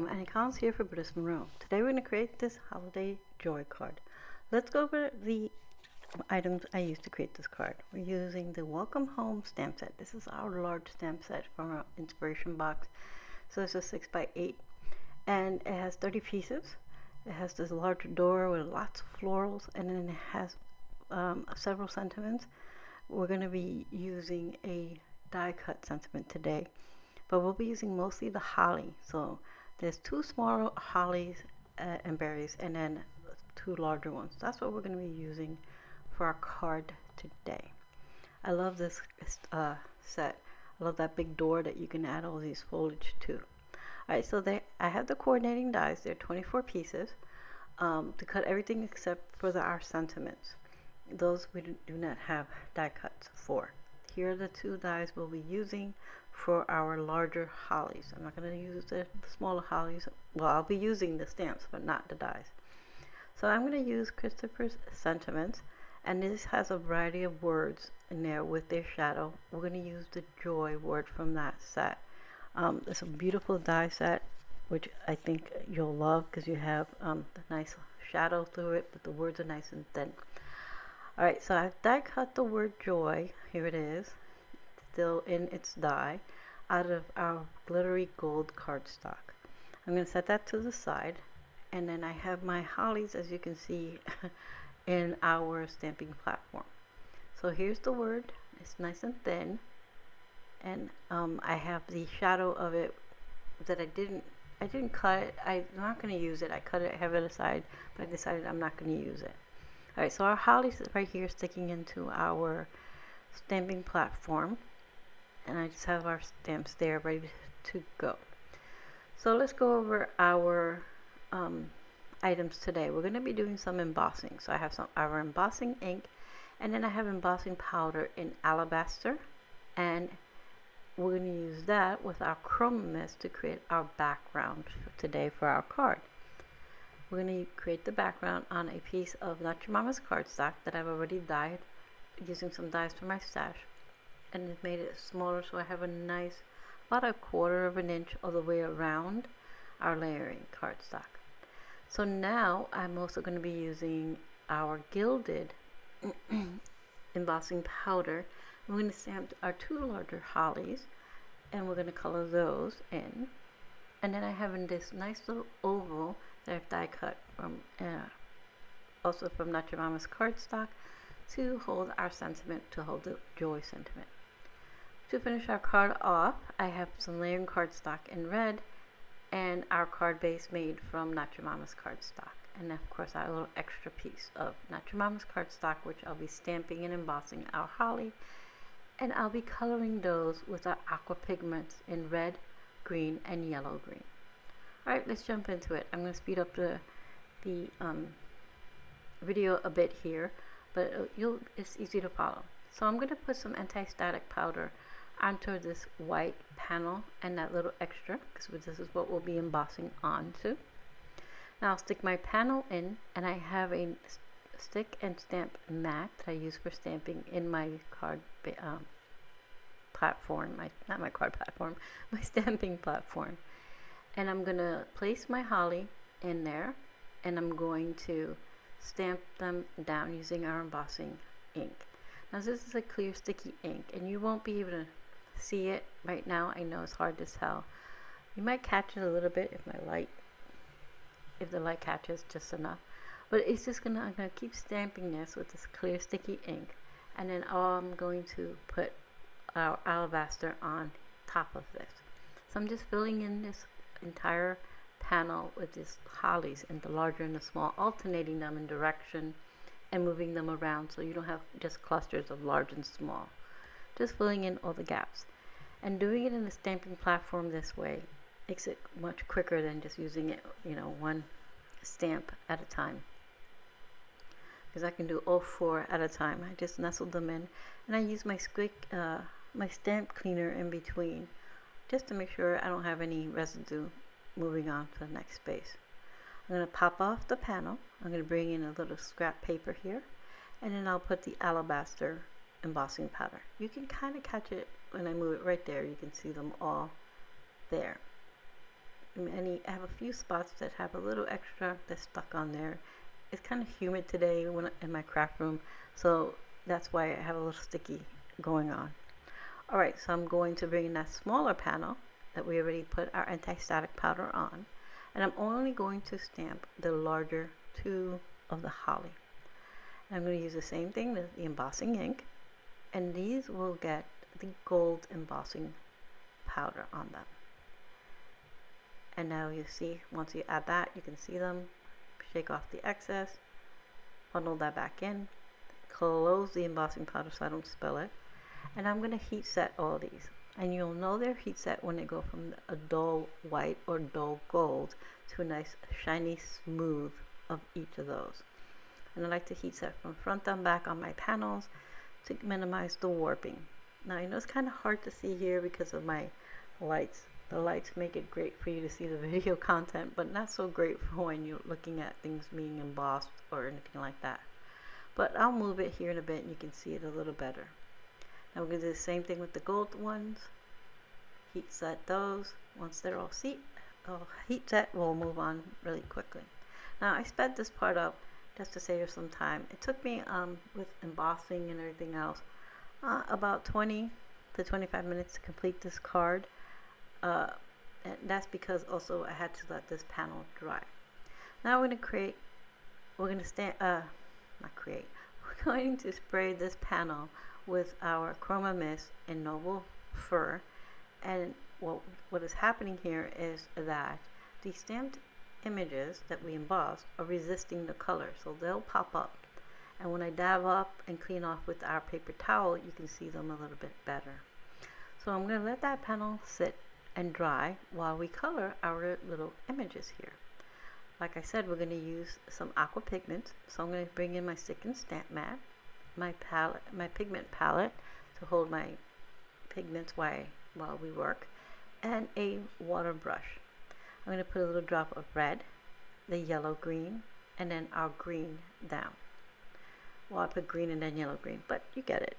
Welcome, and accounts here for Brutus Monroe. Today we're going to create this Holiday Joy card. Let's go over the items I used to create this card. We're using the Welcome Home stamp set. This is our large stamp set from our inspiration box. So it's a 6x8 and it has 30 pieces. It has this large door with lots of florals, and then it has several sentiments. We're going to be using a die cut sentiment today, but we'll be using mostly the holly. So there's two smaller hollies and berries, and then two larger ones. That's what we're going to be using for our card today. I love this set. I love that big door that you can add all these foliage to. Alright, so I have the coordinating dies. They're 24 pieces to cut everything except for our sentiments. Those we do not have die cuts for. Here are the two dies we'll be using for our larger hollies. I'm not going to use the smaller hollies. Well, I'll be using the stamps, but not the dies. So I'm going to use Christopher's sentiments, and this has a variety of words in there with their shadow. We're going to use the joy word from that set. It's a beautiful die set, which I think you'll love because you have the nice shadow through it, but the words are nice and thin. Alright, so I've die cut the word joy. Here it is, still in its die, out of our glittery gold cardstock. I'm going to set that to the side, and then I have my hollies, as you can see, in our stamping platform. So here's the word. It's nice and thin, and I have the shadow of it that I didn't cut it. I'm not going to use it. I cut it, have it aside, but I decided I'm not going to use it. Alright, so our hollies is right here sticking into our stamping platform, and I just have our stamps there ready to go. So let's go over our items today. We're going to be doing some embossing. So I have our embossing ink, and then I have embossing powder in Alabaster, and we're going to use that with our Chroma mist to create our background for today for our card. We're going to create the background on a piece of Not Your Mama's cardstock that I've already dyed using some dies from my stash, and it made it smaller, so I have a nice, about a 1/4 of an inch all the way around our layering cardstock. So now I'm also going to be using our Gilded embossing powder. We're going to stamp our two larger hollies, and we're going to color those in. And then I have in this nice little oval that I've die cut from also from Not Your Mama's cardstock to hold our sentiment, to hold the joy sentiment. To finish our card off, I have some layering cardstock in red and our card base made from Not Your Mama's cardstock. And of course our little extra piece of Not Your Mama's cardstock, which I'll be stamping and embossing our holly. And I'll be coloring those with our Aqua pigments in red, green, and yellow green. Alright, let's jump into it. I'm going to speed up the video a bit here, but it's easy to follow. So I'm going to put some anti-static powder onto this white panel and that little extra, because this is what we'll be embossing onto. Now I'll stick my panel in, and I have a stick and stamp mat that I use for stamping in my card platform, not my card platform, my stamping platform. And I'm going to place my holly in there, and I'm going to stamp them down using our embossing ink. Now this is a clear sticky ink, and you won't be able to see it right now. I know it's hard to tell. You might catch it a little bit if the light catches just enough. But it's just I'm gonna keep stamping this with this clear sticky ink, and then I'm going to put our alabaster on top of this. So I'm just filling in this entire panel with these hollies, and the larger and the small, alternating them in direction and moving them around so you don't have just clusters of large and small. Just filling in all the gaps. And doing it in the stamping platform this way makes it much quicker than just using it, one stamp at a time. Because I can do all 4 at a time. I just nestled them in, and I use my my stamp cleaner in between, just to make sure I don't have any residue moving on to the next space. I'm going to pop off the panel. I'm going to bring in a little scrap paper here, and then I'll put the alabaster embossing powder. You can kind of catch it when I move it right there. You can see them all there. I have a few spots that have a little extra that's stuck on there. It's kind of humid today in my craft room, so that's why I have a little sticky going on. Alright, so I'm going to bring in that smaller panel that we already put our anti-static powder on, and I'm only going to stamp the larger two of the holly. And I'm going to use the same thing, the embossing ink, and these will get the gold embossing powder on them. And now you see, once you add that, you can see them. Shake off the excess, funnel that back in, close the embossing powder so I don't spill it, and I'm going to heat set all these. And you'll know they're heat set when they go from a dull white or dull gold to a nice shiny smooth of each of those. And I like to heat set from front and back on my panels to minimize the warping. Now I know it's kind of hard to see here because of my lights. The lights make it great for you to see the video content, but not so great for when you're looking at things being embossed or anything like that. But I'll move it here in a bit and you can see it a little better. Now we're going to do the same thing with the gold ones. Heat set those. Once they're all heat set, we'll move on really quickly. Now I sped this part up just to save some time. It took me with embossing and everything else about 20 to 25 minutes to complete this card. And that's because also I had to let this panel dry. Now we're going to spray this panel with our Chroma mist in Noble Fur. And what is happening here is that the stamped images that we embossed are resisting the color, so they'll pop up. And when I dab up and clean off with our paper towel, you can see them a little bit better. So I'm going to let that panel sit and dry while we color our little images here. Like I said, we're going to use some Aqua pigment, so I'm going to bring in my stick and stamp mat, my pigment palette to hold my pigments while we work, and a water brush. I'm going to put a little drop of red, the yellow green, and then our green down. Well, I put green and then yellow green, but you get it.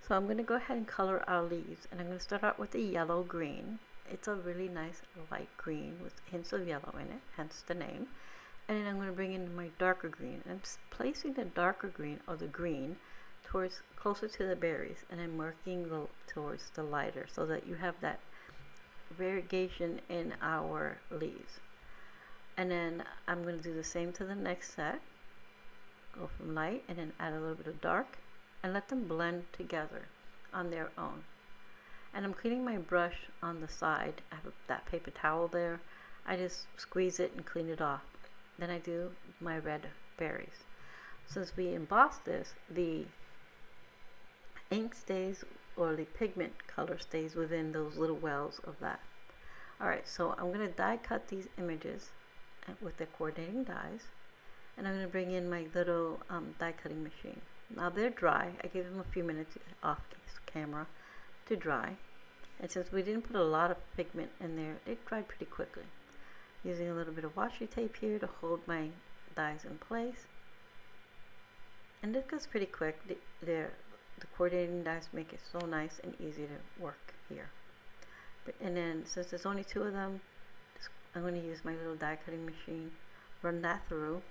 So I'm going to go ahead and color our leaves, and I'm going to start out with the yellow green. It's a really nice light green with hints of yellow in it, hence the name. And then I'm going to bring in my darker green. And I'm placing the darker green or the green closer to the berries, and I'm working towards the lighter so that you have that variegation in our leaves. And then I'm going to do the same to the next set. Go from light and then add a little bit of dark and let them blend together on their own. And I'm cleaning my brush on the side. I have that paper towel there. I just squeeze it and clean it off. Then I do my red berries. Since we embossed this, the ink stays, or the pigment color stays within those little wells of that. Alright, so I'm going to die cut these images with the coordinating dies, and I'm going to bring in my little die cutting machine. Now they're dry. I gave them a few minutes off camera to dry, and since we didn't put a lot of pigment in there, it dried pretty quickly. Using a little bit of washi tape here to hold my dies in place, and this goes pretty quick. The coordinating dies make it so nice and easy to work here. And then since there's only two of them, I'm going to use my little die cutting machine, run that through,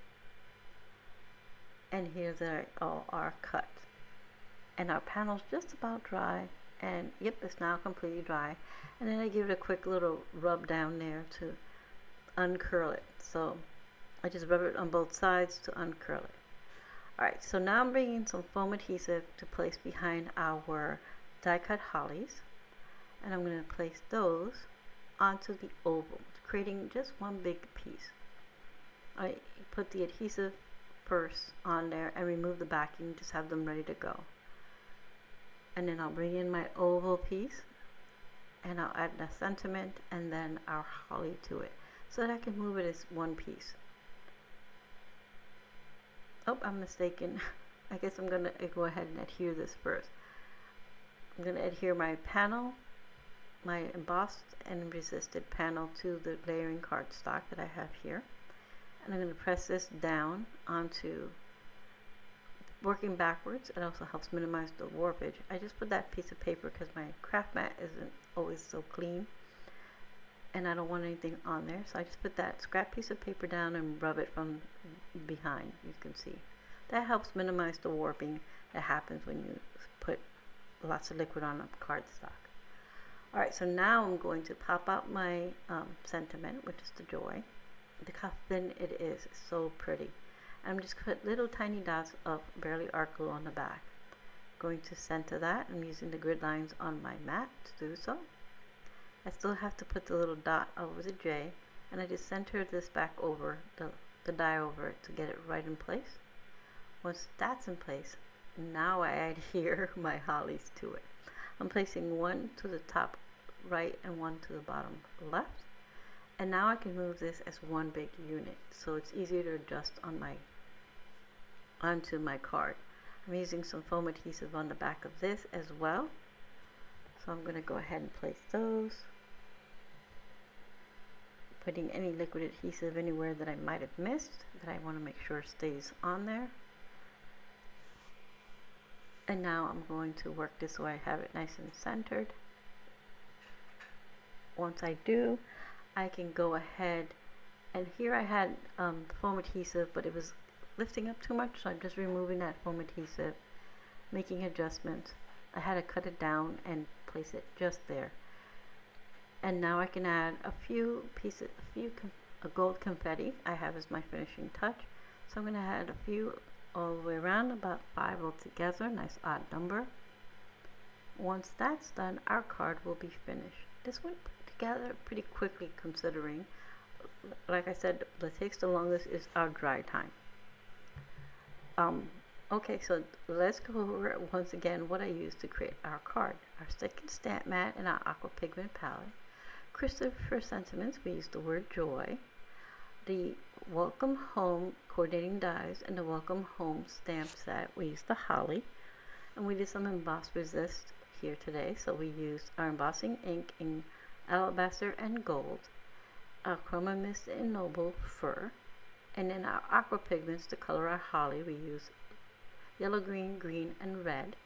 and here they all are cut. And our panel's just about dry, and yep, it's now completely dry. And then I give it a quick little rub down there to uncurl it. So I just rub it on both sides to uncurl it. Alright, so now I'm bringing some foam adhesive to place behind our die cut hollies, and I'm going to place those onto the oval, creating just one big piece. I put the adhesive first on there and remove the backing, just have them ready to go. And then I'll bring in my oval piece, and I'll add the sentiment and then our holly to it, so that I can move it as one piece. Oh, I'm mistaken. I guess I'm going to go ahead and adhere this first. I'm going to adhere my panel, my embossed and resisted panel, to the layering cardstock that I have here. And I'm going to press this down onto, working backwards. It also helps minimize the warpage. I just put that piece of paper because my craft mat isn't always so clean. and I don't want anything on there, so I just put that scrap piece of paper down and rub it from behind. You can see that helps minimize the warping that happens when you put lots of liquid on a cardstock. Alright, so now I'm going to pop out my sentiment, which is the joy. Look how thin it is. It's so pretty. I'm just put little tiny dots of barely art glue on the back. Going to center that. I'm using the grid lines on my mat to do so. I still have to put the little dot over the J, and I just center this back over the die over it to get it right in place. Once that's in place, now I add here my hollies to it. I'm placing one to the top right and one to the bottom left, and now I can move this as one big unit, so it's easier to adjust on onto my card. I'm using some foam adhesive on the back of this as well, so I'm going to go ahead and place those, putting any liquid adhesive anywhere that I might have missed that I want to make sure stays on there. And now I'm going to work this so I have it nice and centered. Once I do, I can go ahead, and here I had foam adhesive, but it was lifting up too much, so I'm just removing that foam adhesive, making adjustments. I had to cut it down and place it just there. And now I can add a few pieces, a gold confetti I have as my finishing touch. So I'm going to add a few all the way around, about 5 altogether, nice odd number. Once that's done, our card will be finished. This went together pretty quickly, considering, like I said, what takes the longest is our dry time. Okay, so let's go over once again what I used to create our card. Our second stamp mat and our Aqua Pigment palette. Christopher sentiments, we used the word joy. The Welcome Home coordinating dies and the Welcome Home stamp set, we used the holly. And we did some emboss resist here today, so we used our embossing ink in Alabaster and Gold, our Chroma mist in Noble Fur, and in our Aqua pigments to color our holly we use yellow, green, green, and red,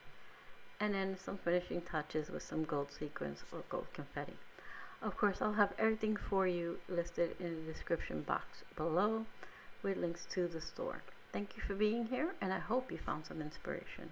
and then some finishing touches with some gold sequins or gold confetti. Of course, I'll have everything for you listed in the description box below with links to the store. Thank you for being here, and I hope you found some inspiration.